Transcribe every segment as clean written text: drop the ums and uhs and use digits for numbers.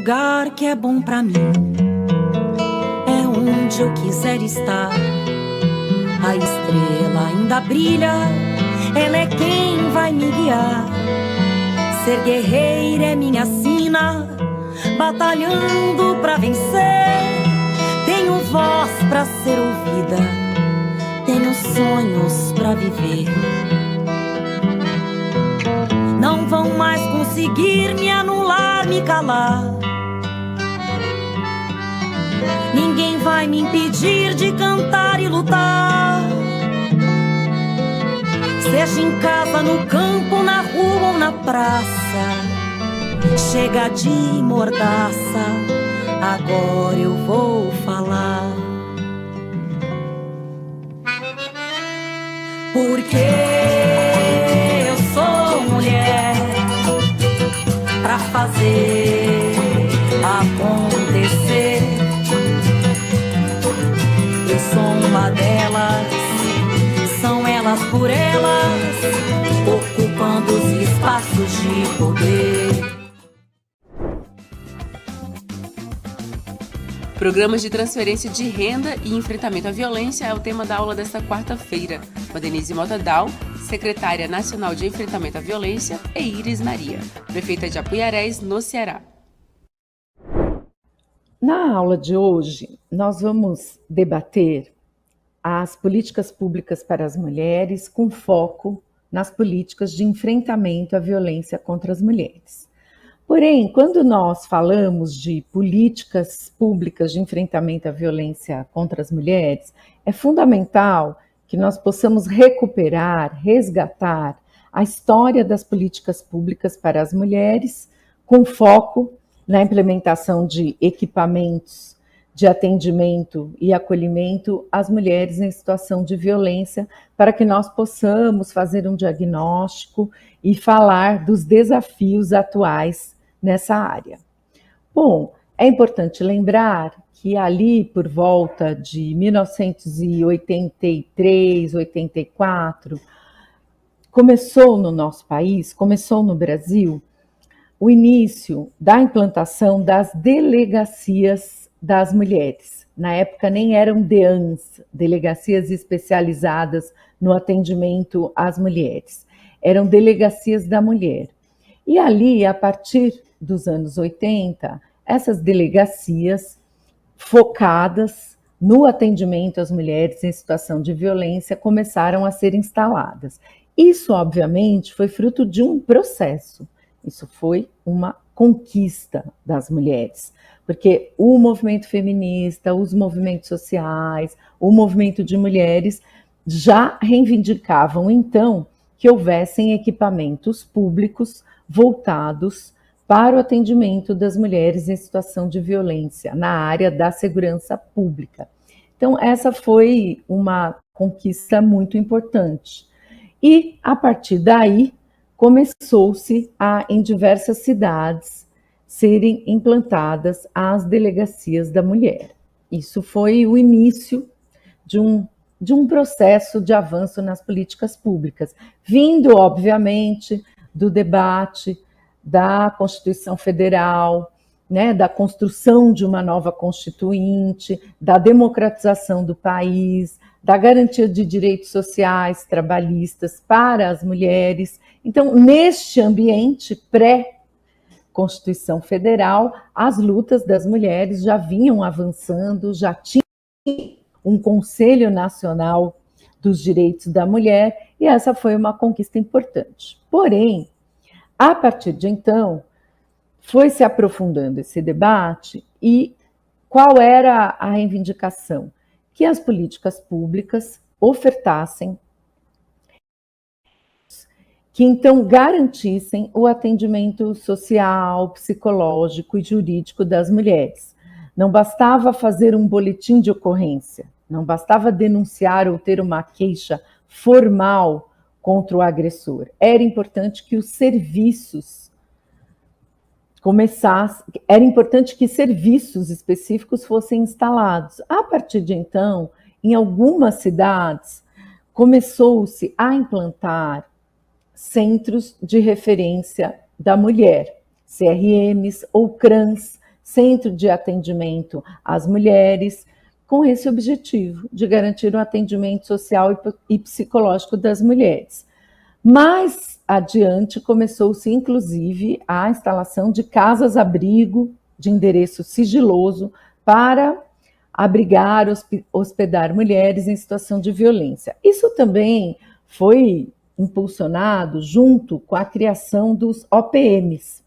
lugar que é bom pra mim, é onde eu quiser estar. A estrela ainda brilha, ela é quem vai me guiar. Ser guerreira é minha sina, batalhando pra vencer. Tenho voz pra ser ouvida, tenho sonhos pra viver. Não vão mais conseguir me anular, me calar. Ninguém vai me impedir de cantar e lutar. Seja em casa, no campo, na rua ou na praça. Chega de mordaça, agora eu vou falar. Porque eu sou mulher pra fazer acontecer. Eu sou uma delas, são elas por elas, ocupando os espaços de poder. Programas de transferência de renda e enfrentamento à violência é o tema da aula desta quarta-feira, com Denise Mota Dal, secretária nacional de enfrentamento à violência, e Iris Maria, prefeita de Apuiarés, no Ceará. Na aula de hoje, nós vamos debater as políticas públicas para as mulheres com foco nas políticas de enfrentamento à violência contra as mulheres. Porém, quando nós falamos de políticas públicas de enfrentamento à violência contra as mulheres, é fundamental que nós possamos recuperar, resgatar a história das políticas públicas para as mulheres, com foco na implementação de equipamentos de atendimento e acolhimento às mulheres em situação de violência, para que nós possamos fazer um diagnóstico e falar dos desafios atuais nessa área. Bom, é importante lembrar que ali por volta de 1983, 84, começou no nosso país, começou no Brasil, o início da implantação das delegacias das mulheres. Na época nem eram DEANs, delegacias especializadas no atendimento às mulheres. Eram delegacias da mulher. E ali, a partir dos anos 80, essas delegacias focadas no atendimento às mulheres em situação de violência começaram a ser instaladas. Isso, obviamente, foi fruto de um processo. Isso foi uma conquista das mulheres, porque o movimento feminista, os movimentos sociais, o movimento de mulheres já reivindicavam, então, que houvessem equipamentos públicos voltados para o atendimento das mulheres em situação de violência na área da segurança pública. Então, essa foi uma conquista muito importante. E, a partir daí, começou-se a, em diversas cidades, serem implantadas as delegacias da mulher. Isso foi o início de um processo de avanço nas políticas públicas, vindo, obviamente, do debate da Constituição Federal, né, da construção de uma nova Constituinte, da democratização do país, da garantia de direitos sociais, trabalhistas para as mulheres. Então, neste ambiente pré-Constituição Federal, as lutas das mulheres já vinham avançando, já tinha um Conselho Nacional dos Direitos da Mulher, e essa foi uma conquista importante. Porém, a partir de então, foi se aprofundando esse debate e qual era a reivindicação? Que as políticas públicas ofertassem, que então garantissem o atendimento social, psicológico e jurídico das mulheres. Não bastava fazer um boletim de ocorrência, não bastava denunciar ou ter uma queixa formal contra o agressor. Era importante que os serviços era importante que serviços específicos fossem instalados. A partir de então, em algumas cidades, começou-se a implantar centros de referência da mulher, CRMs ou CRANs, centro de atendimento às mulheres, com esse objetivo de garantir o atendimento social e psicológico das mulheres. Mais adiante, começou-se, inclusive, a instalação de casas-abrigo de endereço sigiloso para abrigar, hospedar mulheres em situação de violência. Isso também foi impulsionado junto com a criação dos OPMs,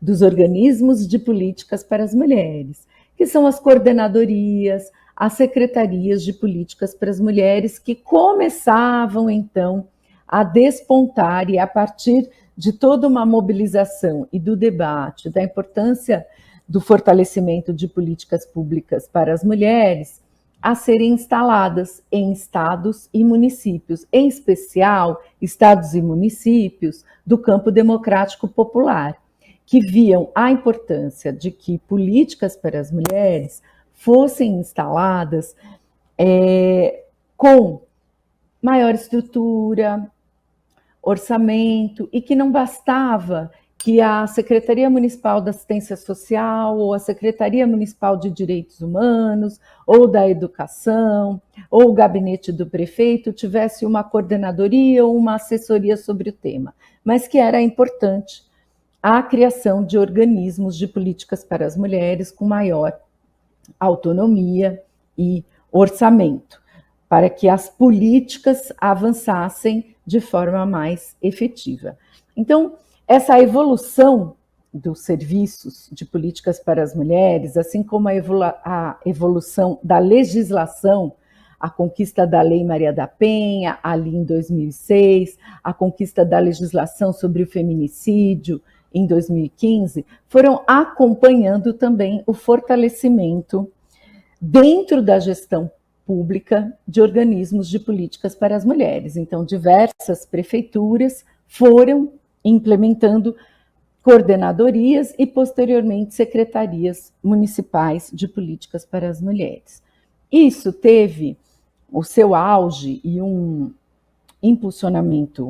dos Organismos de Políticas para as Mulheres, que são as coordenadorias, as secretarias de políticas para as mulheres, que começavam, então, a despontar, e a partir de toda uma mobilização e do debate da importância do fortalecimento de políticas públicas para as mulheres, a serem instaladas em estados e municípios, em especial estados e municípios do campo democrático popular, que viam a importância de que políticas para as mulheres fossem instaladas com maior estrutura, orçamento, e que não bastava que a Secretaria Municipal da Assistência Social, ou a Secretaria Municipal de Direitos Humanos, ou da Educação, ou o gabinete do prefeito tivesse uma coordenadoria ou uma assessoria sobre o tema, mas que era importante a criação de organismos de políticas para as mulheres com maior autonomia e orçamento, para que as políticas avançassem de forma mais efetiva. Então, essa evolução dos serviços de políticas para as mulheres, assim como a evolução da legislação, a conquista da Lei Maria da Penha, ali em 2006, a conquista da legislação sobre o feminicídio, em 2015, foram acompanhando também o fortalecimento dentro da gestão pública de organismos de políticas para as mulheres. Então, diversas prefeituras foram implementando coordenadorias e, posteriormente, secretarias municipais de políticas para as mulheres. Isso teve o seu auge e um impulsionamento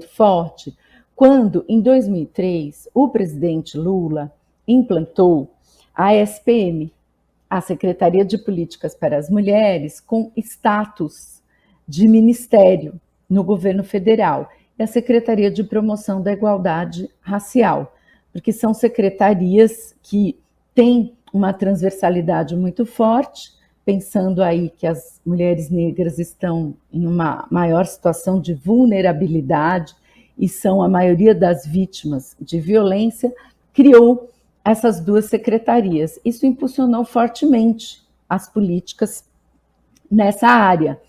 forte quando, em 2003, o presidente Lula implantou a SPM, a Secretaria de Políticas para as Mulheres, com status de ministério no governo federal, e a Secretaria de Promoção da Igualdade Racial, porque são secretarias que têm uma transversalidade muito forte, pensando aí que as mulheres negras estão em uma maior situação de vulnerabilidade e são a maioria das vítimas de violência, criou essas duas secretarias. Isso impulsionou fortemente as políticas nessa área.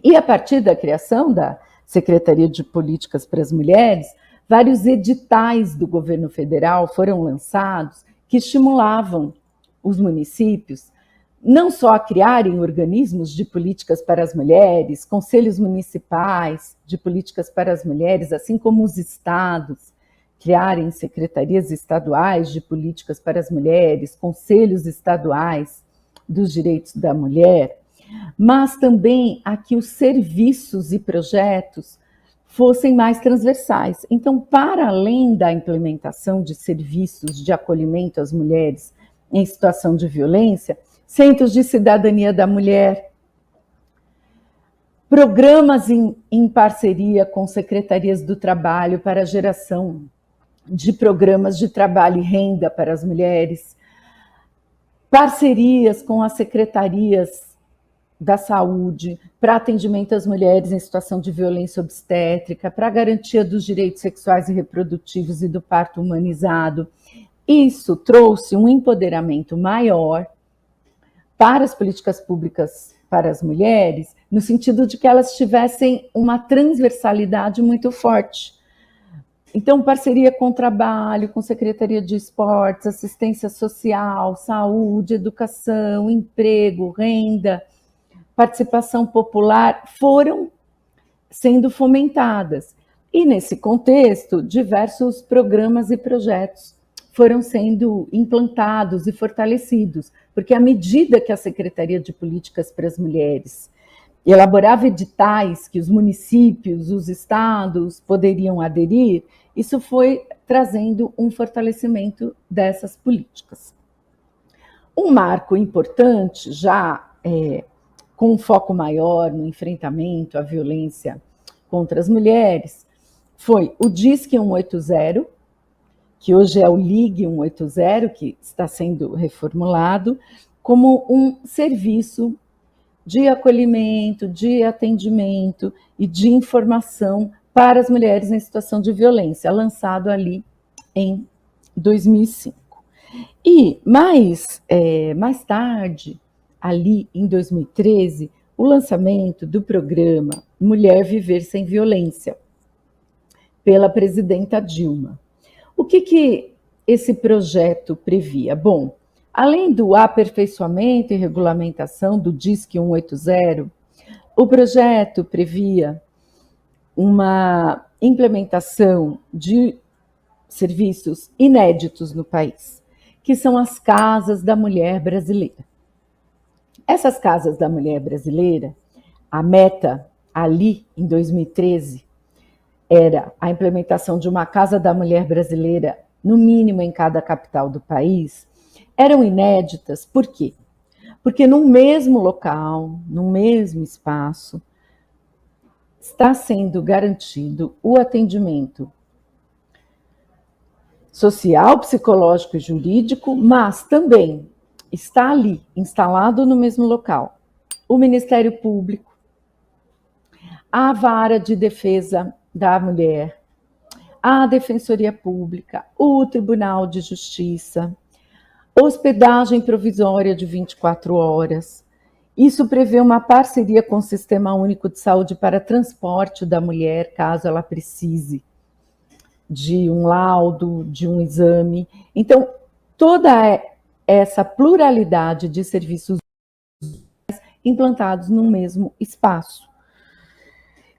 E a partir da criação da Secretaria de Políticas para as Mulheres, vários editais do governo federal foram lançados que estimulavam os municípios não só a criarem organismos de políticas para as mulheres, conselhos municipais de políticas para as mulheres, assim como os estados criarem secretarias estaduais de políticas para as mulheres, conselhos estaduais dos direitos da mulher, mas também a que os serviços e projetos fossem mais transversais. Então, para além da implementação de serviços de acolhimento às mulheres em situação de violência, centros de cidadania da mulher, programas em parceria com secretarias do trabalho para a geração de programas de trabalho e renda para as mulheres, parcerias com as secretarias da saúde para atendimento às mulheres em situação de violência obstétrica, para a garantia dos direitos sexuais e reprodutivos e do parto humanizado. Isso trouxe um empoderamento maior para as políticas públicas para as mulheres, no sentido de que elas tivessem uma transversalidade muito forte. Então, parceria com o trabalho, com Secretaria de Esportes, assistência social, saúde, educação, emprego, renda, participação popular, foram sendo fomentadas. E, nesse contexto, diversos programas e projetos foram sendo implantados e fortalecidos, porque à medida que a Secretaria de Políticas para as Mulheres elaborava editais que os municípios, os estados poderiam aderir, isso foi trazendo um fortalecimento dessas políticas. Um marco importante, já com um foco maior no enfrentamento à violência contra as mulheres, foi o Disque 180, que hoje é o Ligue 180, que está sendo reformulado, como um serviço de acolhimento, de atendimento e de informação para as mulheres em situação de violência, lançado ali em 2005. E mais tarde, ali em 2013, o lançamento do programa Mulher Viver Sem Violência, pela presidenta Dilma. O que esse projeto previa? Bom, além do aperfeiçoamento e regulamentação do Disque 180, o projeto previa uma implementação de serviços inéditos no país, que são as Casas da Mulher Brasileira. Essas Casas da Mulher Brasileira, a meta ali em 2013 era a implementação de uma Casa da Mulher Brasileira, no mínimo em cada capital do país, eram inéditas. Por quê? Porque no mesmo local, no mesmo espaço, está sendo garantido o atendimento social, psicológico e jurídico, mas também está ali, instalado no mesmo local, o Ministério Público, a Vara de Defesa da Mulher, a Defensoria Pública, o Tribunal de Justiça, hospedagem provisória de 24 horas. Isso prevê uma parceria com o Sistema Único de Saúde para transporte da mulher, caso ela precise de um laudo, de um exame. Então, toda essa pluralidade de serviços implantados no mesmo espaço.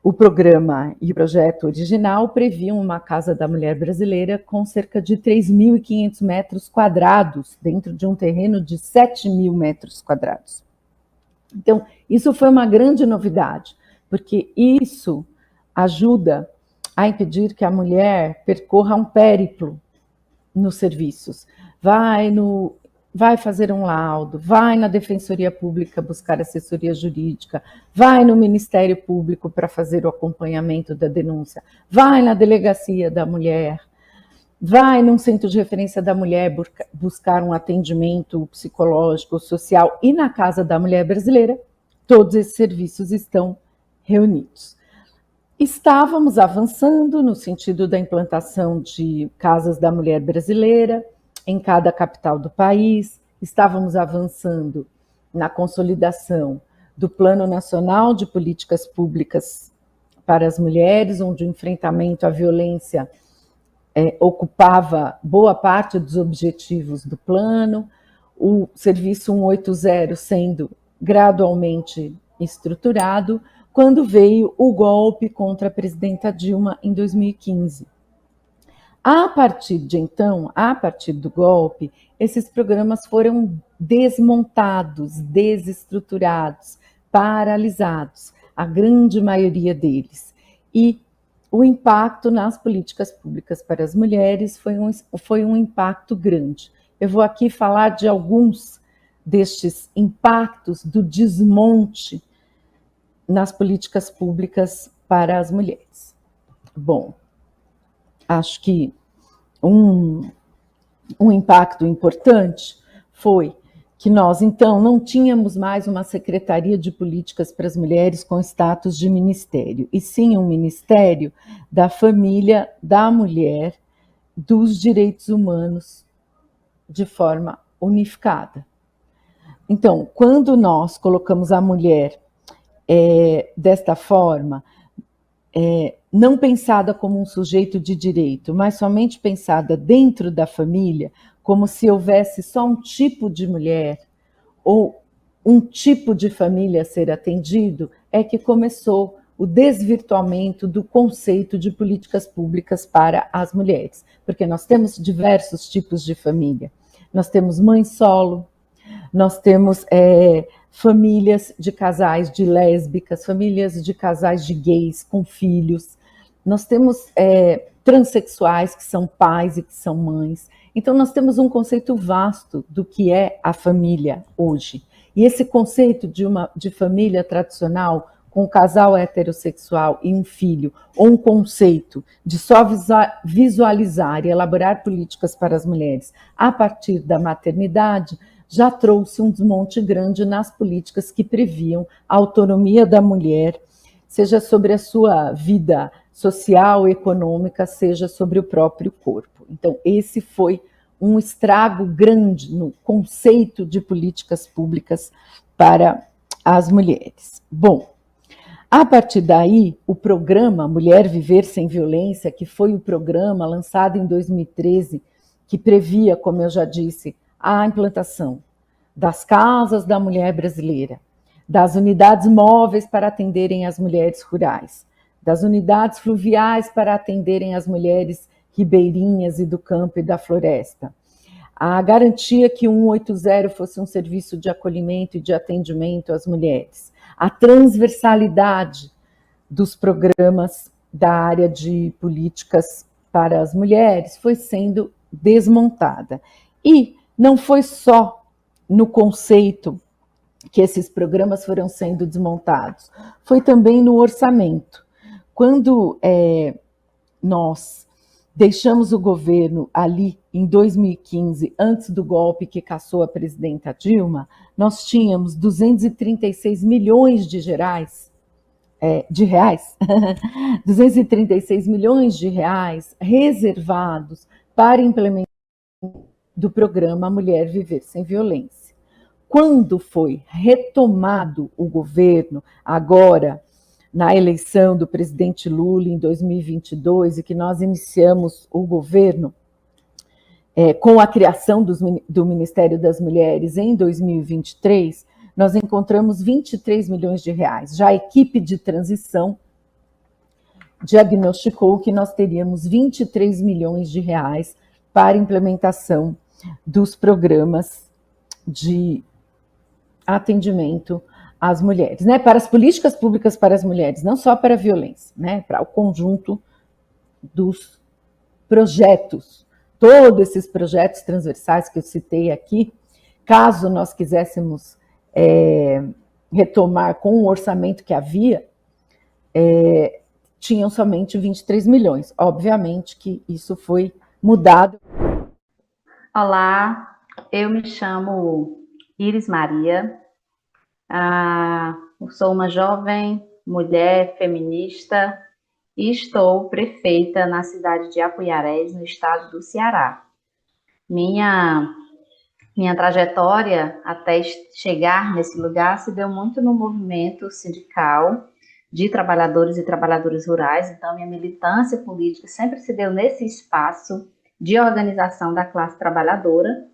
O programa e o projeto original previam uma Casa da Mulher Brasileira com cerca de 3.500 metros quadrados, dentro de um terreno de 7.000 metros quadrados. Então, isso foi uma grande novidade, porque isso ajuda a impedir que a mulher percorra um périplo nos serviços. Vai fazer um laudo, vai na Defensoria Pública buscar assessoria jurídica, vai no Ministério Público para fazer o acompanhamento da denúncia, vai na Delegacia da Mulher, vai num centro de referência da mulher buscar um atendimento psicológico, social, e na Casa da Mulher Brasileira, todos esses serviços estão reunidos. Estávamos avançando no sentido da implantação de Casas da Mulher Brasileira em cada capital do país, estávamos avançando na consolidação do Plano Nacional de Políticas Públicas para as Mulheres, onde o enfrentamento à violência ocupava boa parte dos objetivos do plano, o Serviço 180 sendo gradualmente estruturado, quando veio o golpe contra a presidenta Dilma em 2015. A partir de então, a partir do golpe, esses programas foram desmontados, desestruturados, paralisados, a grande maioria deles. E o impacto nas políticas públicas para as mulheres foi um impacto grande. Eu vou aqui falar de alguns destes impactos do desmonte nas políticas públicas para as mulheres. Bom, acho que um impacto importante foi que nós, então, não tínhamos mais uma Secretaria de Políticas para as Mulheres com status de ministério, e sim um Ministério da Família, da Mulher, dos Direitos Humanos, de forma unificada. Então, quando nós colocamos a mulher desta forma, não pensada como um sujeito de direito, mas somente pensada dentro da família, como se houvesse só um tipo de mulher ou um tipo de família a ser atendido, é que começou o desvirtuamento do conceito de políticas públicas para as mulheres, porque nós temos diversos tipos de família. Nós temos mãe solo, nós temos famílias de casais de lésbicas, famílias de casais de gays com filhos, nós temos transexuais que são pais e que são mães. Então, nós temos um conceito vasto do que é a família hoje. E esse conceito de família tradicional, com um casal heterossexual e um filho, ou um conceito de só visualizar e elaborar políticas para as mulheres a partir da maternidade, já trouxe um desmonte grande nas políticas que previam a autonomia da mulher, seja sobre a sua vida social, econômica, seja sobre o próprio corpo. Então, esse foi um estrago grande no conceito de políticas públicas para as mulheres. Bom, a partir daí, o programa Mulher Viver Sem Violência, que foi o programa lançado em 2013, que previa, como eu já disse, a implantação das casas da mulher brasileira, das unidades móveis para atenderem as mulheres rurais, das unidades fluviais para atenderem as mulheres ribeirinhas e do campo e da floresta. A garantia que o 180 fosse um serviço de acolhimento e de atendimento às mulheres. A transversalidade dos programas da área de políticas para as mulheres foi sendo desmontada. E não foi só no conceito que esses programas foram sendo desmontados, foi também no orçamento. Quando nós deixamos o governo ali em 2015, antes do golpe que cassou a presidenta Dilma, nós tínhamos 236 milhões de reais, 236 milhões de reais reservados para implementação do programa Mulher Viver Sem Violência. Quando foi retomado o governo, agora, na eleição do presidente Lula em 2022, e que nós iniciamos o governo com a criação do Ministério das Mulheres em 2023, nós encontramos 23 milhões de reais. Já a equipe de transição diagnosticou que nós teríamos 23 milhões de reais para implementação dos programas de atendimento às mulheres, né? Para as políticas públicas para as mulheres, não só para a violência, né? Para o conjunto dos projetos, todos esses projetos transversais que eu citei aqui, caso nós quiséssemos retomar com o orçamento que havia, tinham somente 23 milhões. Obviamente que isso foi mudado. Olá, eu me chamo Iris Maria, sou uma jovem mulher feminista e estou prefeita na cidade de Apuiarés, no estado do Ceará. Minha trajetória até chegar nesse lugar se deu muito no movimento sindical de trabalhadores e trabalhadoras rurais, então minha militância política sempre se deu nesse espaço de organização da classe trabalhadora,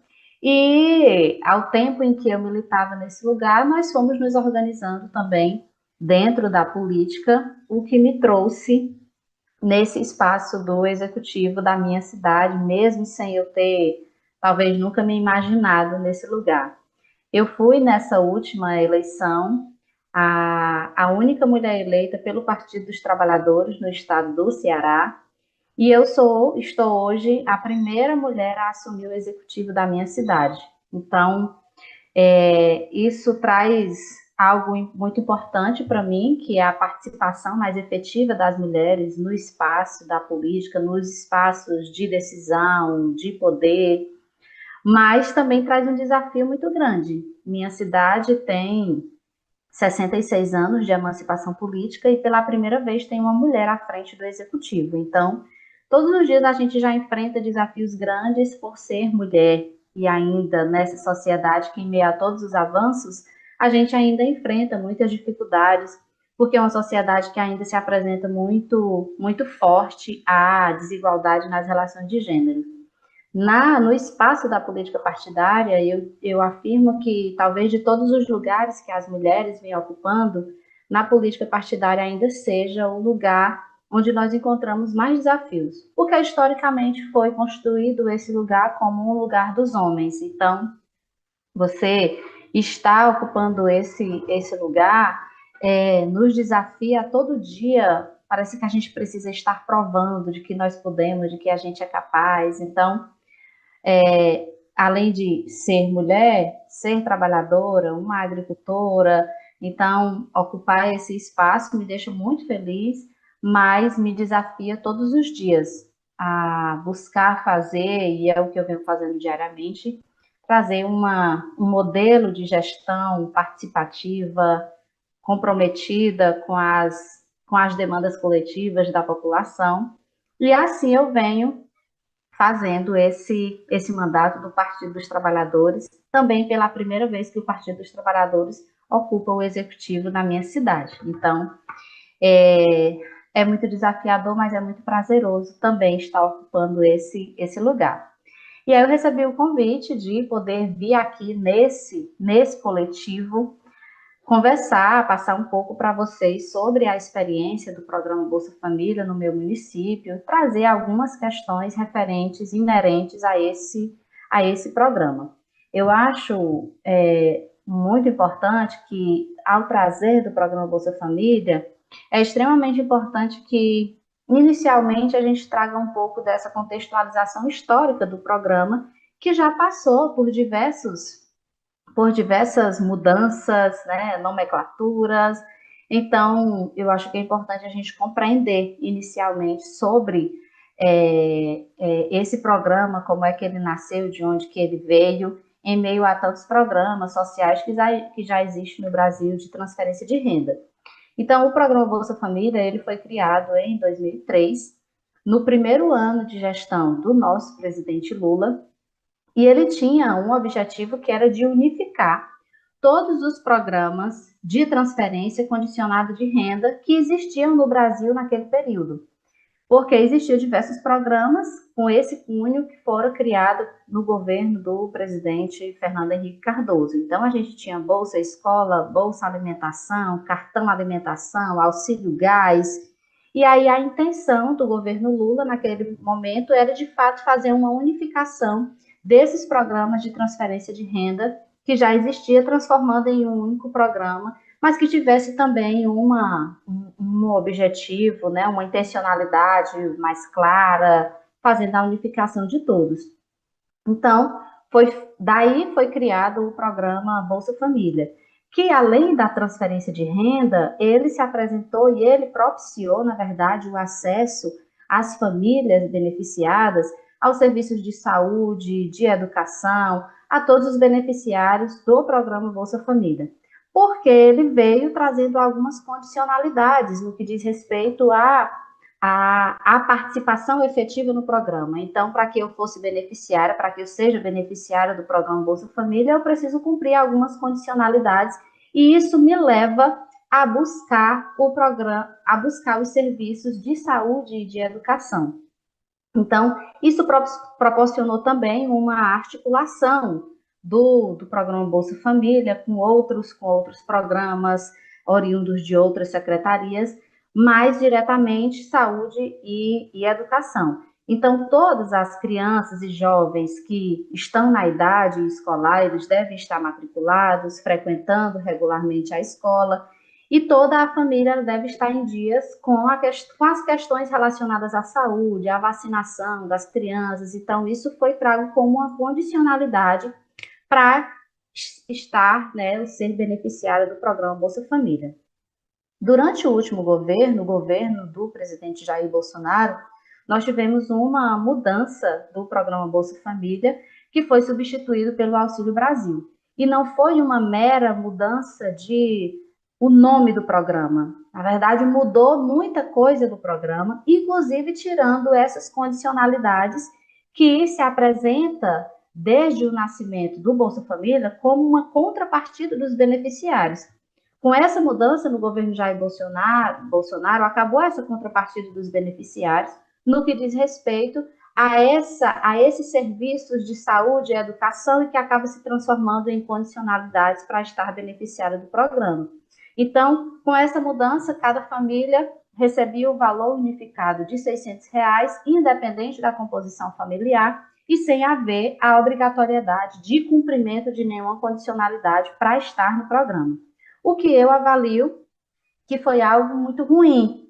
e ao tempo em que eu militava nesse lugar, nós fomos nos organizando também dentro da política, o que me trouxe nesse espaço do executivo da minha cidade, mesmo sem eu ter, talvez, nunca me imaginado nesse lugar. Eu fui, nessa última eleição, a única mulher eleita pelo Partido dos Trabalhadores no estado do Ceará, e eu estou hoje a primeira mulher a assumir o executivo da minha cidade. Então, isso traz algo muito importante para mim, que é a participação mais efetiva das mulheres no espaço da política, nos espaços de decisão, de poder, mas também traz um desafio muito grande. Minha cidade tem 66 anos de emancipação política e pela primeira vez tem uma mulher à frente do executivo. Então, todos os dias a gente já enfrenta desafios grandes por ser mulher, e ainda nessa sociedade que, em meio a todos os avanços, a gente ainda enfrenta muitas dificuldades, porque é uma sociedade que ainda se apresenta muito, muito forte à desigualdade nas relações de gênero. No espaço da política partidária, eu afirmo que talvez de todos os lugares que as mulheres vêm ocupando, na política partidária ainda seja o lugar onde nós encontramos mais desafios, porque historicamente foi construído esse lugar como um lugar dos homens. Então, você está ocupando esse lugar nos desafia a todo dia parece que a gente precisa estar provando de que nós podemos, de que a gente é capaz. Então, além de ser mulher, ser trabalhadora, uma agricultora, então ocupar esse espaço me deixa muito feliz, mas me desafia todos os dias a buscar fazer, e é o que eu venho fazendo diariamente, trazer um modelo de gestão participativa, comprometida com as demandas coletivas da população, e assim eu venho fazendo esse mandato do Partido dos Trabalhadores, também pela primeira vez que o Partido dos Trabalhadores ocupa o executivo na minha cidade. Então, é muito desafiador, mas é muito prazeroso também estar ocupando esse lugar. E aí eu recebi o convite de poder vir aqui nesse coletivo conversar, passar um pouco para vocês sobre a experiência do programa Bolsa Família no meu município, trazer algumas questões referentes, inerentes a esse programa. Eu acho muito importante que, ao trazer do programa Bolsa Família, é extremamente importante que, inicialmente, a gente traga um pouco dessa contextualização histórica do programa, que já passou por diversas mudanças, né, nomenclaturas. Então, eu acho que é importante a gente compreender inicialmente sobre esse programa, como é que ele nasceu, de onde que ele veio, em meio a tantos programas sociais que já existem no Brasil de transferência de renda. Então, o programa Bolsa Família, ele foi criado em 2003, no primeiro ano de gestão do nosso presidente Lula, e ele tinha um objetivo que era de unificar todos os programas de transferência condicionada de renda que existiam no Brasil naquele período. Porque existiam diversos programas com esse cunho que foram criados no governo do presidente Fernando Henrique Cardoso. Então, a gente tinha Bolsa Escola, Bolsa Alimentação, Cartão Alimentação, Auxílio Gás. E aí a intenção do governo Lula, naquele momento, era de fato fazer uma unificação desses programas de transferência de renda que já existia, transformando em um único programa, mas que tivesse também um objetivo, né, uma intencionalidade mais clara, fazendo a unificação de todos. Então, daí foi criado o programa Bolsa Família, que além da transferência de renda, ele se apresentou e ele propiciou, na verdade, o acesso às famílias beneficiadas aos serviços de saúde, de educação, a todos os beneficiários do programa Bolsa Família, porque ele veio trazendo algumas condicionalidades no que diz respeito à participação efetiva no programa. Então, para que eu fosse beneficiária, para que eu seja beneficiária do programa Bolsa Família, eu preciso cumprir algumas condicionalidades, e isso me leva a buscar o programa, a buscar os serviços de saúde e de educação. Então, isso proporcionou também uma articulação do programa Bolsa Família com outros programas oriundos de outras secretarias, mais diretamente saúde e educação. Então, todas as crianças e jovens que estão na idade escolar, eles devem estar matriculados, frequentando regularmente a escola, e toda a família deve estar em dias com as questões relacionadas à saúde, à vacinação das crianças. Então, isso foi trago como uma condicionalidade para estar, né, ser beneficiário do programa Bolsa Família. Durante o último governo, o governo do presidente Jair Bolsonaro, nós tivemos uma mudança do programa Bolsa Família, que foi substituído pelo Auxílio Brasil. E não foi uma mera mudança o nome do programa. Na verdade, mudou muita coisa do programa, inclusive tirando essas condicionalidades que se apresenta desde o nascimento do Bolsa Família como uma contrapartida dos beneficiários. Com essa mudança no governo Jair Bolsonaro, acabou essa contrapartida dos beneficiários no que diz respeito a esses serviços de saúde e educação, e que acaba se transformando em condicionalidades para estar beneficiária do programa. Então, com essa mudança, cada família recebia o valor unificado de R$ 600, independente da composição familiar, e sem haver a obrigatoriedade de cumprimento de nenhuma condicionalidade para estar no programa. O que eu avalio que foi algo muito ruim,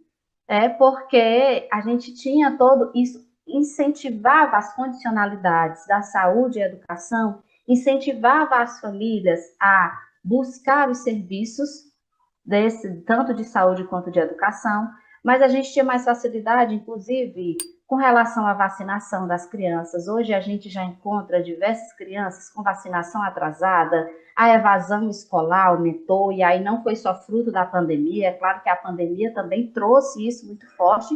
É porque a gente tinha todo isso, incentivava as condicionalidades da saúde e educação, incentivava as famílias a buscar os serviços tanto de saúde quanto de educação, mas a gente tinha mais facilidade, inclusive, com relação à vacinação das crianças. Hoje a gente já encontra diversas crianças com vacinação atrasada, a evasão escolar aumentou, e aí não foi só fruto da pandemia, é claro que a pandemia também trouxe isso muito forte,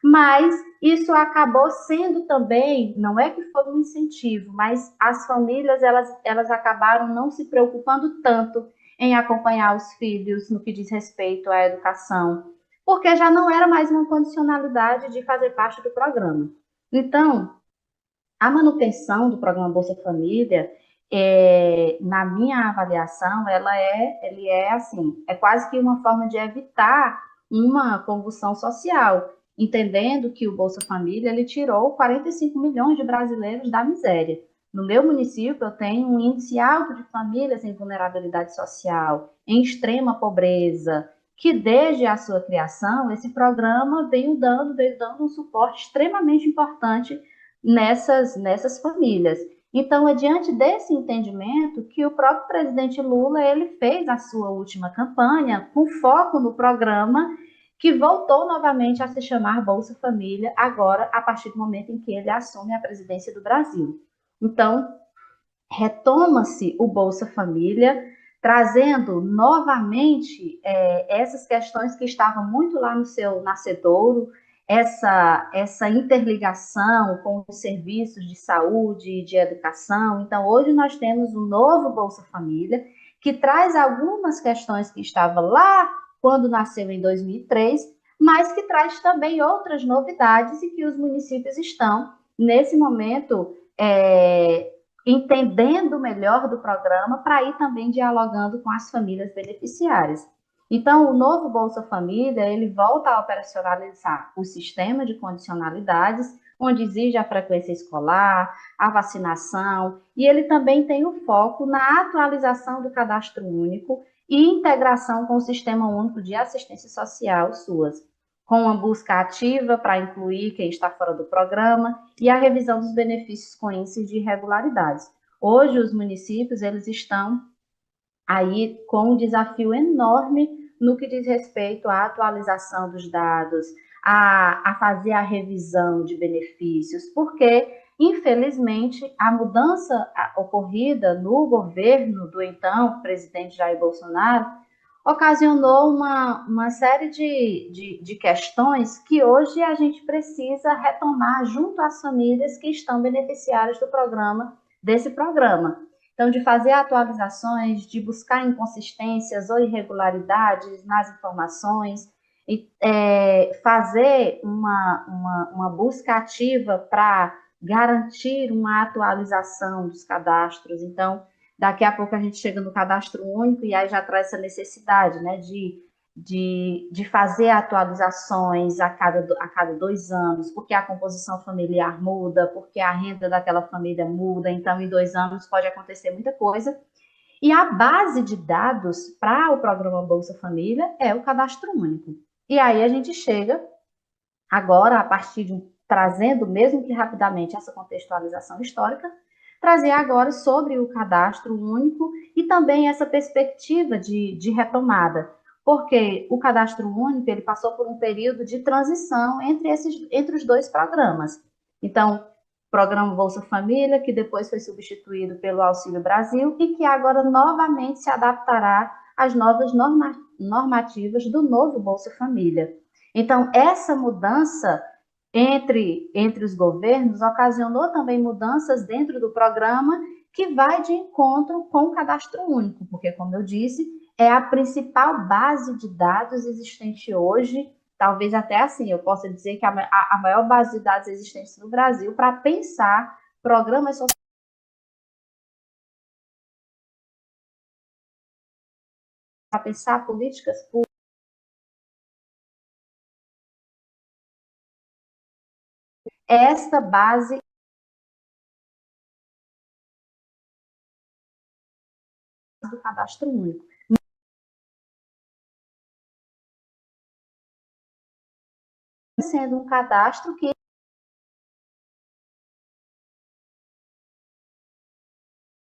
mas isso acabou sendo também, não é que foi um incentivo, mas as famílias, elas acabaram não se preocupando tanto em acompanhar os filhos no que diz respeito à educação, porque já não era mais uma condicionalidade de fazer parte do programa. Então, a manutenção do programa Bolsa Família, na minha avaliação, ele é assim, é quase que uma forma de evitar uma convulsão social, entendendo que o Bolsa Família ele tirou 45 milhões de brasileiros da miséria. No meu município, eu tenho um índice alto de famílias em vulnerabilidade social, em extrema pobreza, que desde a sua criação, esse programa veio dando um suporte extremamente importante nessas famílias. Então, é diante desse entendimento que o próprio presidente Lula ele fez a sua última campanha com foco no programa que voltou novamente a se chamar Bolsa Família, agora a partir do momento em que ele assume a presidência do Brasil. Então, retoma-se o Bolsa Família, trazendo novamente essas questões que estavam muito lá no seu nascedouro, essa interligação com os serviços de saúde e de educação. Então, hoje nós temos um novo Bolsa Família, que traz algumas questões que estavam lá quando nasceu em 2003, mas que traz também outras novidades e que os municípios estão, nesse momento, entendendo melhor do programa para ir também dialogando com as famílias beneficiárias. Então, o novo Bolsa Família, ele volta a operacionalizar o sistema de condicionalidades, onde exige a frequência escolar, a vacinação, e ele também tem o foco na atualização do cadastro único e integração com o Sistema Único de Assistência Social, SUAS, com uma busca ativa para incluir quem está fora do programa e a revisão dos benefícios com índice de irregularidades. Hoje, os municípios eles estão aí com um desafio enorme no que diz respeito à atualização dos dados, a fazer a revisão de benefícios, porque, infelizmente, a mudança ocorrida no governo do então presidente Jair Bolsonaro ocasionou uma série de questões que hoje a gente precisa retomar junto às famílias que estão beneficiárias desse programa. Então, de fazer atualizações, de buscar inconsistências ou irregularidades nas informações, e fazer uma busca ativa para garantir uma atualização dos cadastros. Então, daqui a pouco a gente chega no cadastro único e aí já traz essa necessidade, né, de fazer atualizações a cada 2 anos, porque a composição familiar muda, porque a renda daquela família muda, então em 2 anos pode acontecer muita coisa. E a base de dados para o programa Bolsa Família é o cadastro único. E aí a gente chega agora, a partir trazendo, mesmo que rapidamente, essa contextualização histórica, trazer agora sobre o cadastro único e também essa perspectiva de retomada, porque o cadastro único ele passou por um período de transição entre os dois programas. Então, o programa Bolsa Família, que depois foi substituído pelo Auxílio Brasil e que agora novamente se adaptará às novas normativas do novo Bolsa Família. Então, essa mudança entre os governos ocasionou também mudanças dentro do programa que vai de encontro com o cadastro único, porque, como eu disse, é a principal base de dados existente hoje, talvez até assim, eu possa dizer que a maior base de dados existente no Brasil para pensar programas sociais, para pensar políticas públicas. Esta base do cadastro único. sendo um cadastro que é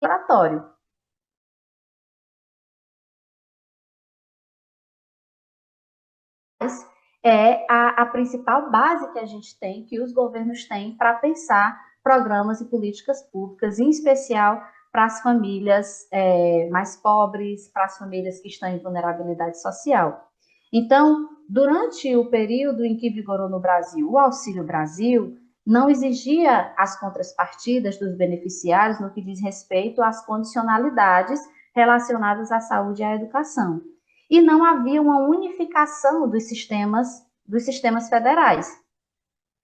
obrigatório. É a principal base que a gente tem, que os governos têm para pensar programas e políticas públicas, em especial para as famílias mais pobres, para as famílias que estão em vulnerabilidade social. Então, durante o período em que vigorou no Brasil o Auxílio Brasil, não exigia as contrapartidas dos beneficiários no que diz respeito às condicionalidades relacionadas à saúde e à educação. E não havia uma unificação dos sistemas federais.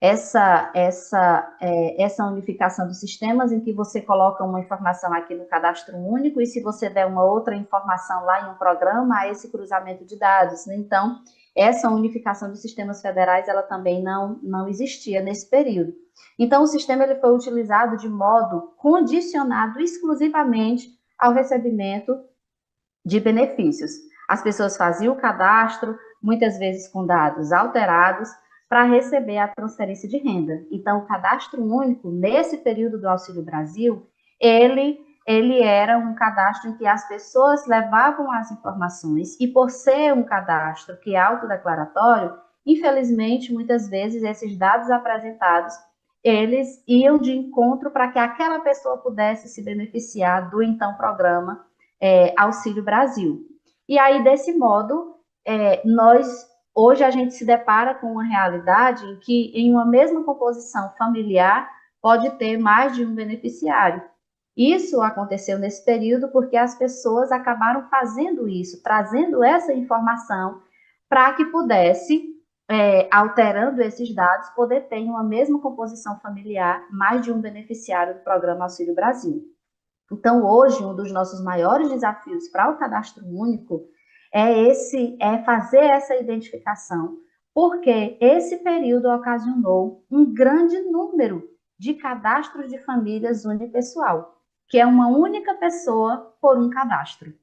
Essa unificação dos sistemas em que você coloca uma informação aqui no cadastro único e se você der uma outra informação lá em um programa, há esse cruzamento de dados. Então, essa unificação dos sistemas federais, ela também não existia nesse período. Então, o sistema ele foi utilizado de modo condicionado exclusivamente ao recebimento de benefícios. As pessoas faziam o cadastro, muitas vezes com dados alterados, para receber a transferência de renda. Então, o cadastro único, nesse período do Auxílio Brasil, ele era um cadastro em que as pessoas levavam as informações e, por ser um cadastro que é autodeclaratório, infelizmente, muitas vezes, esses dados apresentados, eles iam de encontro para que aquela pessoa pudesse se beneficiar do, então, programa Auxílio Brasil. E aí, desse modo, hoje a gente se depara com uma realidade em que, em uma mesma composição familiar, pode ter mais de um beneficiário. Isso aconteceu nesse período porque as pessoas acabaram fazendo isso, trazendo essa informação para que pudesse, alterando esses dados, poder ter em uma mesma composição familiar mais de um beneficiário do programa Auxílio Brasil. Então, hoje, um dos nossos maiores desafios para o cadastro único é fazer essa identificação, porque esse período ocasionou um grande número de cadastros de famílias unipessoal, que é uma única pessoa por um cadastro.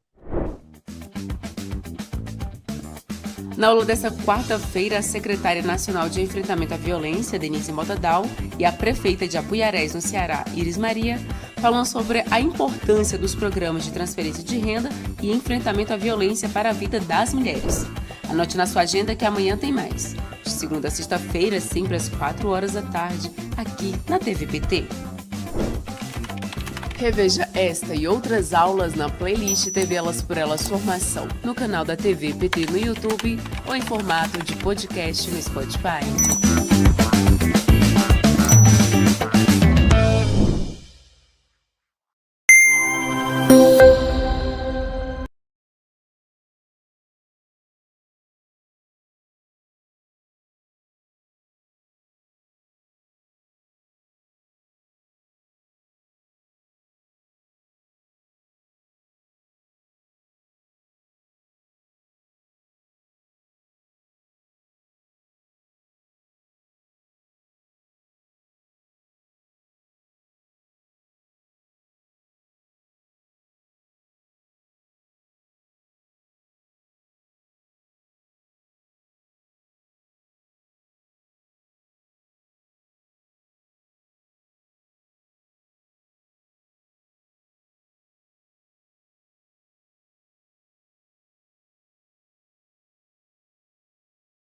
Na aula desta quarta-feira, a secretária nacional de enfrentamento à violência, Denise Mota Dal, e a prefeita de Apuiarés, no Ceará, Iris Maria, falam sobre a importância dos programas de transferência de renda e enfrentamento à violência para a vida das mulheres. Anote na sua agenda que amanhã tem mais. De segunda a sexta-feira, sempre às 4h, aqui na TV PT. Reveja esta e outras aulas na playlist TV Elas por Elas Formação, no canal da TV PT no YouTube ou em formato de podcast no Spotify.